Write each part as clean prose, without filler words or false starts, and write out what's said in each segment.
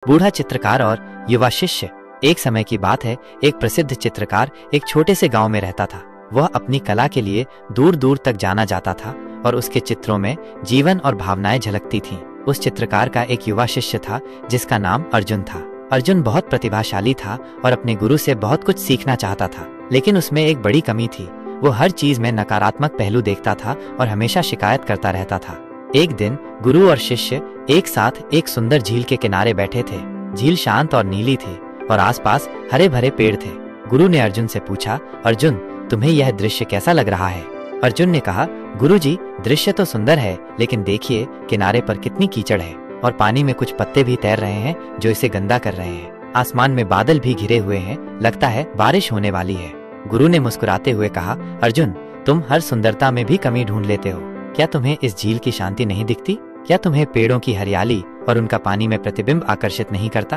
बूढ़ा चित्रकार और युवा शिष्य। एक समय की बात है, एक प्रसिद्ध चित्रकार एक छोटे से गांव में रहता था। वह अपनी कला के लिए दूर दूर तक जाना जाता था और उसके चित्रों में जीवन और भावनाएं झलकती थीं। उस चित्रकार का एक युवा शिष्य था जिसका नाम अर्जुन था। अर्जुन बहुत प्रतिभाशाली था और अपने गुरु से बहुत कुछ सीखना चाहता था, लेकिन उसमें एक बड़ी कमी थी। वो हर चीज में नकारात्मक पहलू देखता था और हमेशा शिकायत करता रहता था। एक दिन गुरु और शिष्य एक साथ एक सुंदर झील के किनारे बैठे थे। झील शांत और नीली थी और आसपास हरे भरे पेड़ थे। गुरु ने अर्जुन से पूछा, अर्जुन, तुम्हें यह दृश्य कैसा लग रहा है? अर्जुन ने कहा, गुरुजी, दृश्य तो सुंदर है, लेकिन देखिए किनारे पर कितनी कीचड़ है और पानी में कुछ पत्ते भी तैर रहे हैं जो इसे गंदा कर रहे हैं। आसमान में बादल भी घिरे हुए हैं, लगता है बारिश होने वाली है। गुरु ने मुस्कुराते हुए कहा, अर्जुन, तुम हर सुंदरता में भी कमी ढूंढ लेते हो। क्या तुम्हें इस झील की शांति नहीं दिखती? क्या तुम्हें पेड़ों की हरियाली और उनका पानी में प्रतिबिंब आकर्षित नहीं करता?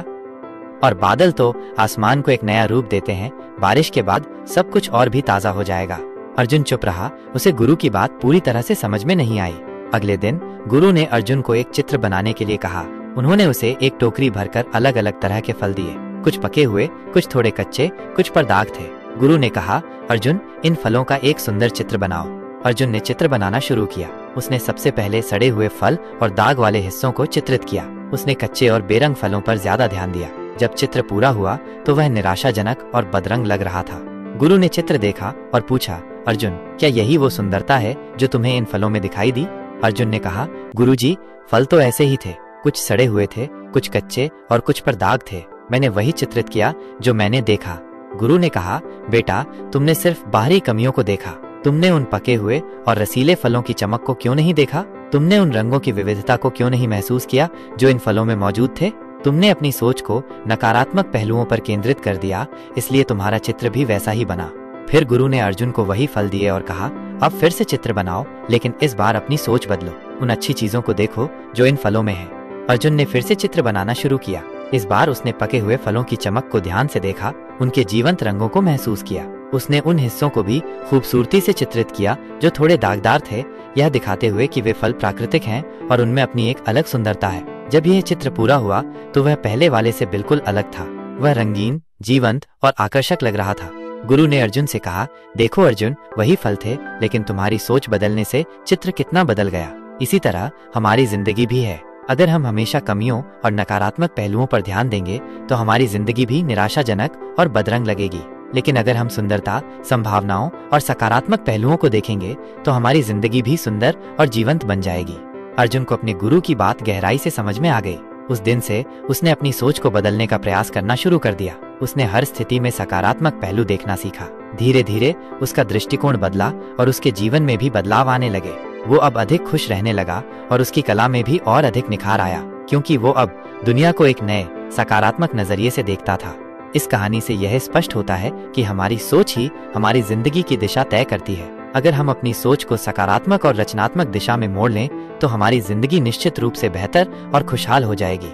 और बादल तो आसमान को एक नया रूप देते हैं। बारिश के बाद सब कुछ और भी ताजा हो जाएगा। अर्जुन चुप रहा। उसे गुरु की बात पूरी तरह से समझ में नहीं आई। अगले दिन गुरु ने अर्जुन को एक चित्र बनाने के लिए कहा। उन्होंने उसे एक टोकरी भरकर अलग अलग तरह के फल दिए। कुछ पके हुए, कुछ थोड़े कच्चे, कुछ पर दाग थे। गुरु ने कहा, अर्जुन, इन फलों का एक सुंदर चित्र बनाओ। अर्जुन ने चित्र बनाना शुरू किया। उसने सबसे पहले सड़े हुए फल और दाग वाले हिस्सों को चित्रित किया। उसने कच्चे और बेरंग फलों पर ज्यादा ध्यान दिया। जब चित्र पूरा हुआ तो वह निराशाजनक और बदरंग लग रहा था। गुरु ने चित्र देखा और पूछा, अर्जुन, क्या यही वो सुंदरता है जो तुम्हें इन फलों में दिखाई दी? अर्जुन ने कहा, गुरुजी, फल तो ऐसे ही थे। कुछ सड़े हुए थे, कुछ कच्चे और कुछ पर दाग थे। मैंने वही चित्रित किया जो मैंने देखा। गुरु ने कहा, बेटा, तुमने सिर्फ बाहरी कमियों को देखा। तुमने उन पके हुए और रसीले फलों की चमक को क्यों नहीं देखा? तुमने उन रंगों की विविधता को क्यों नहीं महसूस किया जो इन फलों में मौजूद थे? तुमने अपनी सोच को नकारात्मक पहलुओं पर केंद्रित कर दिया, इसलिए तुम्हारा चित्र भी वैसा ही बना। फिर गुरु ने अर्जुन को वही फल दिए और कहा, अब फिर से चित्र बनाओ, लेकिन इस बार अपनी सोच बदलो। उन अच्छी चीजों को देखो जो इन फलों में है। अर्जुन ने फिर से चित्र बनाना शुरू किया। इस बार उसने पके हुए फलों की चमक को ध्यान से देखा, उनके जीवंत रंगों को महसूस किया। उसने उन हिस्सों को भी खूबसूरती से चित्रित किया जो थोड़े दागदार थे, यह दिखाते हुए कि वे फल प्राकृतिक हैं और उनमें अपनी एक अलग सुंदरता है। जब यह चित्र पूरा हुआ तो वह पहले वाले से बिल्कुल अलग था। वह रंगीन, जीवंत और आकर्षक लग रहा था। गुरु ने अर्जुन से कहा, देखो अर्जुन, वही फल थे, लेकिन तुम्हारी सोच बदलने से चित्र कितना बदल गया। इसी तरह हमारी जिंदगी भी है। अगर हम हमेशा कमियों और नकारात्मक पहलुओं पर ध्यान देंगे तो हमारी जिंदगी भी निराशाजनक और बदरंग लगेगी। लेकिन अगर हम सुंदरता, संभावनाओं और सकारात्मक पहलुओं को देखेंगे तो हमारी जिंदगी भी सुंदर और जीवंत बन जाएगी। अर्जुन को अपने गुरु की बात गहराई से समझ में आ गई। उस दिन से उसने अपनी सोच को बदलने का प्रयास करना शुरू कर दिया। उसने हर स्थिति में सकारात्मक पहलू देखना सीखा। धीरे धीरे उसका दृष्टिकोण बदला और उसके जीवन में भी बदलाव आने लगे। वो अब अधिक खुश रहने लगा और उसकी कला में भी और अधिक निखार आया, क्योंकि वो अब दुनिया को एक नए सकारात्मक नजरिए से देखता था। इस कहानी से यह स्पष्ट होता है कि हमारी सोच ही हमारी जिंदगी की दिशा तय करती है। अगर हम अपनी सोच को सकारात्मक और रचनात्मक दिशा में मोड़ लें तो हमारी जिंदगी निश्चित रूप से बेहतर और खुशहाल हो जाएगी।